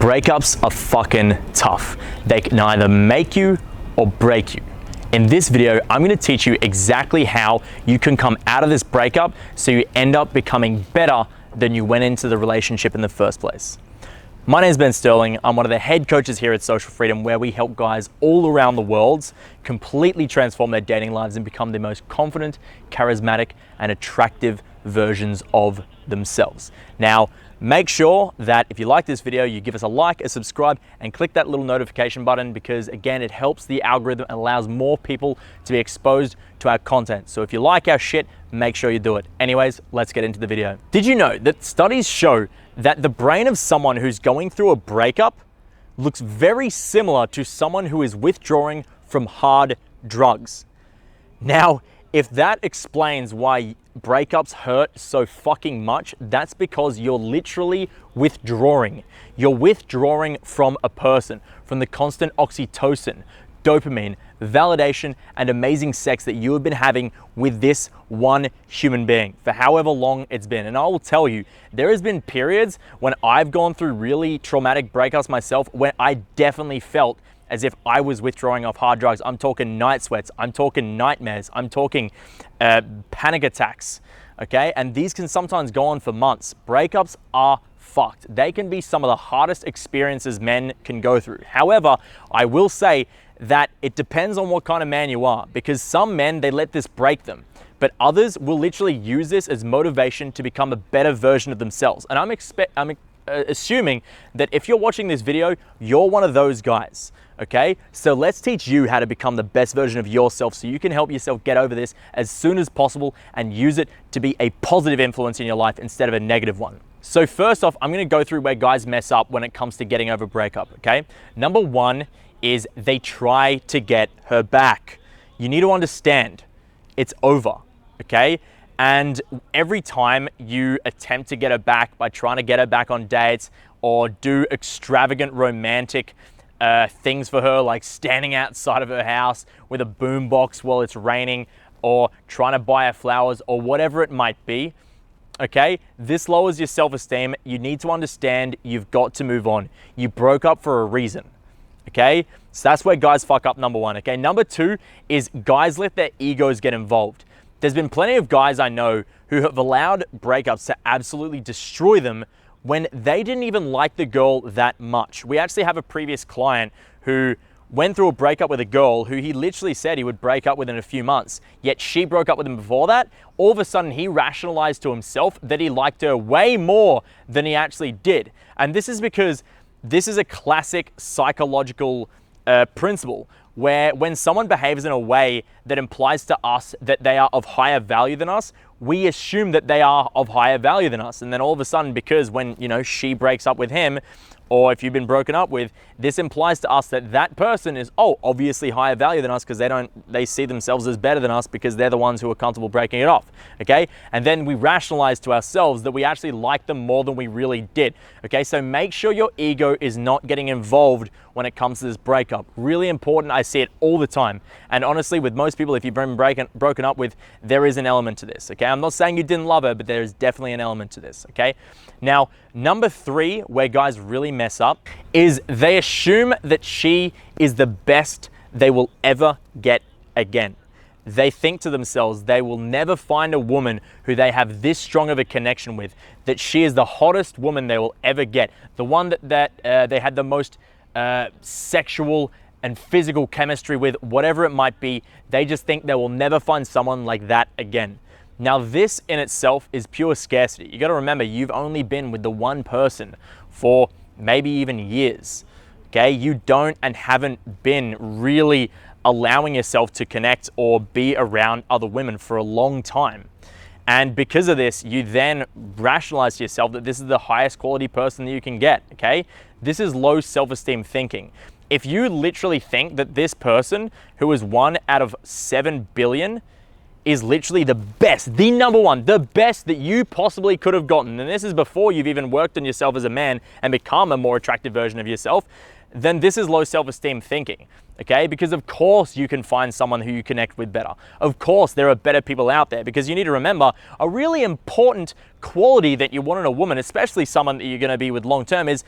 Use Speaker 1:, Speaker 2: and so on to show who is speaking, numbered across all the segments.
Speaker 1: Breakups are fucking tough. They can either make you or break you. In this video, I'm going to teach you exactly how you can come out of this breakup so you end up becoming better than you went into the relationship in the first place. My name is Ben Sterling. I'm one of the head coaches here at Social Freedom, where we help guys all around the world completely transform their dating lives and become the most confident, charismatic, and attractive versions of themselves. Now, make sure that if you like this video, you give us a like, a subscribe, and click that little notification button because, again, it helps the algorithm and allows more people to be exposed to our content. So if you like our shit, make sure you do it. Anyways, let's get into the video. Did you know that studies show that the brain of someone who's going through a breakup looks very similar to someone who is withdrawing from hard drugs? Now, if that explains why breakups hurt so fucking much, that's because you're literally withdrawing. You're withdrawing from a person, from the constant oxytocin, dopamine, validation, and amazing sex that you have been having with this one human being for however long it's been. And I will tell you, there has been periods when I've gone through really traumatic breakups myself where I definitely felt as if I was withdrawing off hard drugs. I'm talking night sweats, I'm talking nightmares, I'm talking panic attacks, okay? And these can sometimes go on for months. Breakups are fucked. They can be some of the hardest experiences men can go through. However, I will say that it depends on what kind of man you are, because some men, they let this break them, but others will literally use this as motivation to become a better version of themselves. And I'm assuming that if you're watching this video, you're one of those guys, okay? So let's teach you how to become the best version of yourself so you can help yourself get over this as soon as possible and use it to be a positive influence in your life instead of a negative one. So first off, I'm gonna go through where guys mess up when it comes to getting over breakup, okay? Number one is they try to get her back. You need to understand it's over, okay? And every time you attempt to get her back by trying to get her back on dates or do extravagant romantic things for her, like standing outside of her house with a boombox while it's raining, or trying to buy her flowers, or whatever it might be, okay? This lowers your self-esteem. You need to understand you've got to move on. You broke up for a reason, okay? So that's where guys fuck up, number one, okay? Number two is guys let their egos get involved. There's been plenty of guys I know who have allowed breakups to absolutely destroy them when they didn't even like the girl that much. We actually have a previous client who went through a breakup with a girl who he literally said he would break up with in a few months, yet she broke up with him before that. All of a sudden, he rationalized to himself that he liked her way more than he actually did. And this is because this is a classic psychological principle where when someone behaves in a way that implies to us that they are of higher value than us, we assume that they are of higher value than us. And then all of a sudden, because when, you know, she breaks up with him, or if you've been broken up with, this implies to us that that person is, obviously higher value than us because they see themselves as better than us because they're the ones who are comfortable breaking it off, okay? And then we rationalize to ourselves that we actually like them more than we really did, okay? So make sure your ego is not getting involved when it comes to this breakup. Really important. I see it all the time. And honestly, with most people, if you've been broken up with, there is an element to this, okay? I'm not saying you didn't love her, but there is definitely an element to this, okay? Now, number three, where guys really mess up, is they assume that she is the best they will ever get again. They think to themselves they will never find a woman who they have this strong of a connection with, that she is the hottest woman they will ever get, the one that they had the most sexual and physical chemistry with, whatever it might be. They just think they will never find someone like that again. Now, this in itself is pure scarcity. You got to remember, you've only been with the one person for maybe even years, okay? You don't and haven't been really allowing yourself to connect or be around other women for a long time. And because of this, you then rationalize to yourself that this is the highest quality person that you can get, okay? This is low self-esteem thinking. If you literally think that this person, who is 1 out of 7 billion, is literally the best, the number one, the best that you possibly could have gotten, and this is before you've even worked on yourself as a man and become a more attractive version of yourself, then this is low self-esteem thinking, okay? Because of course you can find someone who you connect with better. Of course there are better people out there, because you need to remember a really important quality that you want in a woman, especially someone that you're gonna be with long-term, is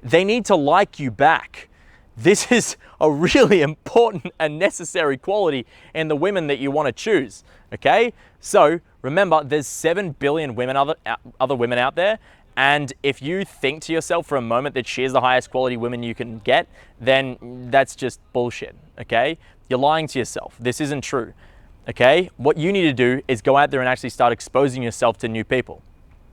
Speaker 1: they need to like you back. This is a really important and necessary quality in the women that you want to choose, okay? So remember, there's 7 billion women, other women out there, and if you think to yourself for a moment that she is the highest quality woman you can get, then that's just bullshit, okay? You're lying to yourself. This isn't true, okay? What you need to do is go out there and actually start exposing yourself to new people,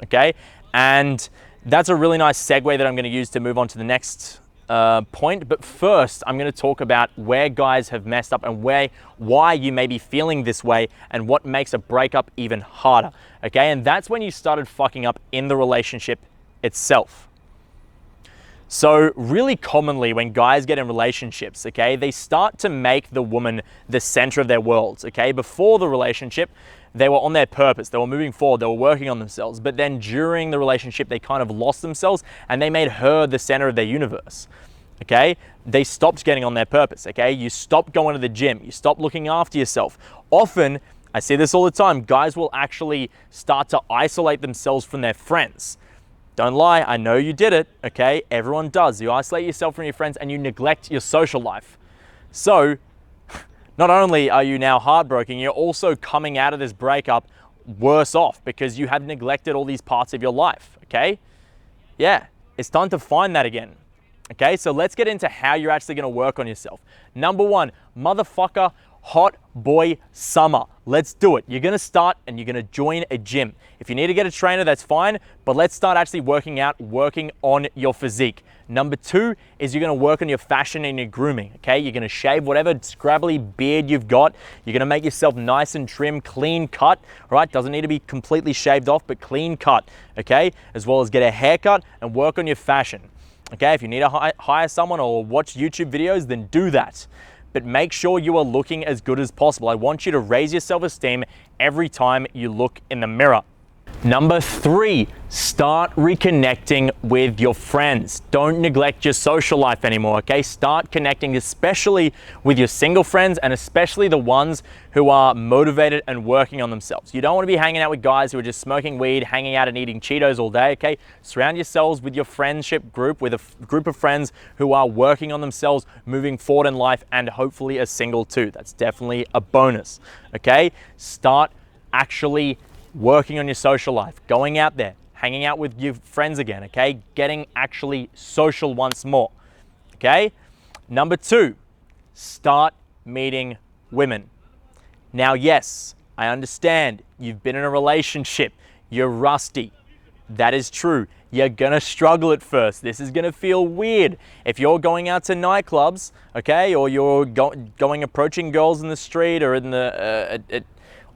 Speaker 1: okay? And that's a really nice segue that I'm going to use to move on to the next point. But first, I'm going to talk about where guys have messed up and why you may be feeling this way and what makes a breakup even harder. Okay, and that's when you started fucking up in the relationship itself. So really commonly when guys get in relationships, okay, they start to make the woman the center of their worlds. Okay, before the relationship, they were on their purpose, they were moving forward, they were working on themselves, but then during the relationship, they kind of lost themselves and they made her the center of their universe, okay? They stopped getting on their purpose, okay? You stop going to the gym, you stop looking after yourself. Often, I see this all the time, guys will actually start to isolate themselves from their friends. Don't lie, I know you did it, okay? Everyone does. You isolate yourself from your friends and you neglect your social life. So, not only are you now heartbroken, you're also coming out of this breakup worse off because you have neglected all these parts of your life, okay? Yeah, it's time to find that again, okay? So let's get into how you're actually gonna work on yourself. Number one, motherfucker, hot boy summer. Let's do it. You're gonna start and you're gonna join a gym. If you need to get a trainer, that's fine, but let's start actually working on your physique. Number two is you're gonna work on your fashion and your grooming, okay? You're gonna shave whatever scrabbly beard you've got. You're gonna make yourself nice and trim, clean cut, all right? Doesn't need to be completely shaved off, but clean cut, okay? As well as get a haircut and work on your fashion, okay? If you need to hire someone or watch YouTube videos, then do that. But make sure you are looking as good as possible. I want you to raise your self-esteem every time you look in the mirror. Number three, start reconnecting with your friends. Don't neglect your social life anymore, okay? Start connecting, especially with your single friends and especially the ones who are motivated and working on themselves. You don't want to be hanging out with guys who are just smoking weed, hanging out and eating Cheetos all day, okay? Surround yourselves with your friendship group, with a group of friends who are working on themselves, moving forward in life, and hopefully a single too. That's definitely a bonus, okay? Start actually working on your social life, going out there, hanging out with your friends again, okay? Getting actually social once more, okay? Number two, start meeting women. Now, yes, I understand you've been in a relationship, you're rusty. That is true. You're gonna struggle at first. This is gonna feel weird. If you're going out to nightclubs, okay, or you're approaching girls in the street or in the,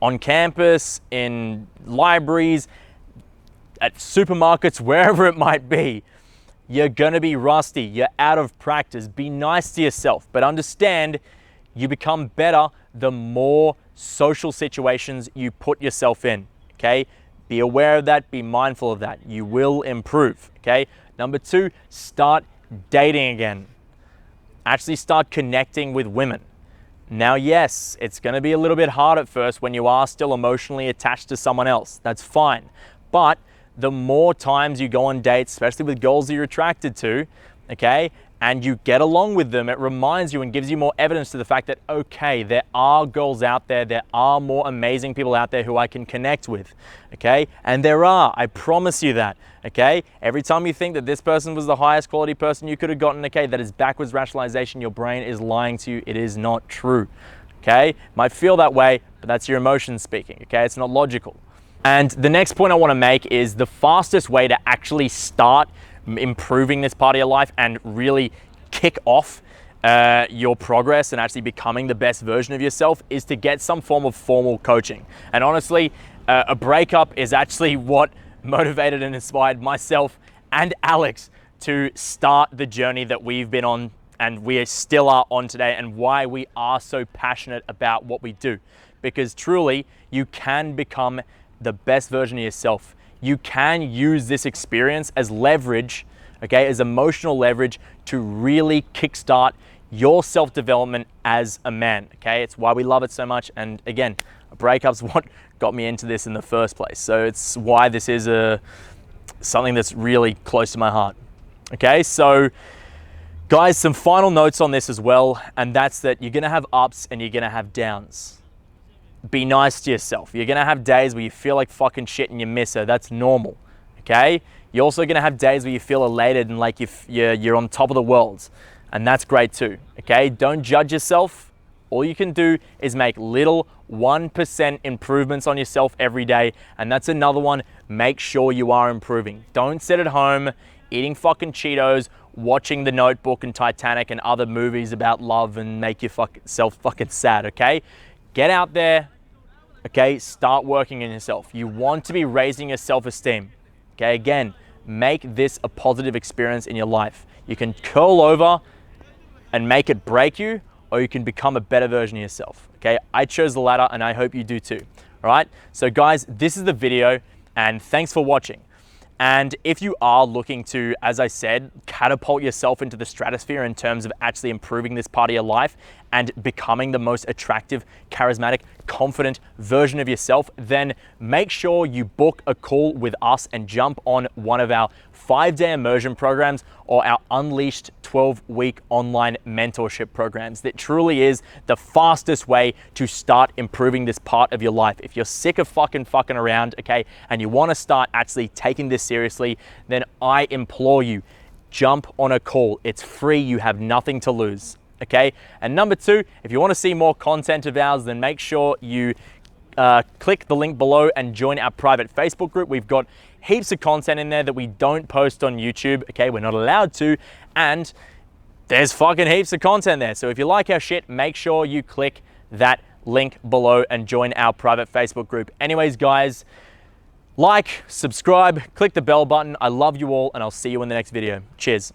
Speaker 1: on campus, in libraries, at supermarkets, wherever it might be, you're gonna be rusty, you're out of practice. Be nice to yourself, but understand you become better the more social situations you put yourself in, okay? Be aware of that, be mindful of that. You will improve, okay? Number two, start dating again. Actually start connecting with women. Now, yes, it's gonna be a little bit hard at first when you are still emotionally attached to someone else. That's fine. But the more times you go on dates, especially with girls that you're attracted to, okay, and you get along with them, it reminds you and gives you more evidence to the fact that, okay, there are girls out there, there are more amazing people out there who I can connect with, okay? And there are, I promise you that, okay? Every time you think that this person was the highest quality person you could have gotten, okay, that is backwards rationalization. Your brain is lying to you. It is not true, okay? Might feel that way, but that's your emotions speaking, okay? It's not logical. And the next point I want to make is the fastest way to actually start improving this part of your life and really kick off your progress and actually becoming the best version of yourself is to get some form of formal coaching. And honestly, a breakup is actually what motivated and inspired myself and Alex to start the journey that we've been on and we still are on today, and why we are so passionate about what we do. because truly you can become the best version of yourself. You can use this experience as leverage, okay, as emotional leverage to really kickstart your self-development as a man, okay? It's why we love it so much. And again, breakups what got me into this in the first place. So it's why this is something that's really close to my heart, okay? So guys, some final notes on this as well, and that's that you're gonna have ups and you're gonna have downs. Be nice to yourself. You're gonna have days where you feel like fucking shit and you miss her. That's normal, okay? You're also gonna have days where you feel elated and like you're on top of the world, and that's great too, okay? Don't judge yourself. All you can do is make little 1% improvements on yourself every day, and that's another one. Make sure you are improving. Don't sit at home eating fucking Cheetos, watching The Notebook and Titanic and other movies about love and make yourself fucking sad, okay? Get out there, okay? Start working on yourself. You want to be raising your self-esteem, okay? Again, make this a positive experience in your life. You can curl over and make it break you, or you can become a better version of yourself, okay? I chose the latter and I hope you do too, all right? So guys, this is the video and thanks for watching. And if you are looking to, as I said, catapult yourself into the stratosphere in terms of actually improving this part of your life and becoming the most attractive, charismatic, confident version of yourself, then make sure you book a call with us and jump on one of our 5-day immersion programs or our Unleashed 12-week online mentorship programs. That truly is the fastest way to start improving this part of your life. If you're sick of fucking around, okay, and you want to start actually taking this seriously, then I implore you, jump on a call. It's free. You have nothing to lose. Okay. And number 2, if you want to see more content of ours, then make sure you click the link below and join our private Facebook group. We've got heaps of content in there that we don't post on YouTube. Okay. We're not allowed to. And there's fucking heaps of content there. So if you like our shit, make sure you click that link below and join our private Facebook group. Anyways, guys, like, subscribe, click the bell button. I love you all, and I'll see you in the next video. Cheers.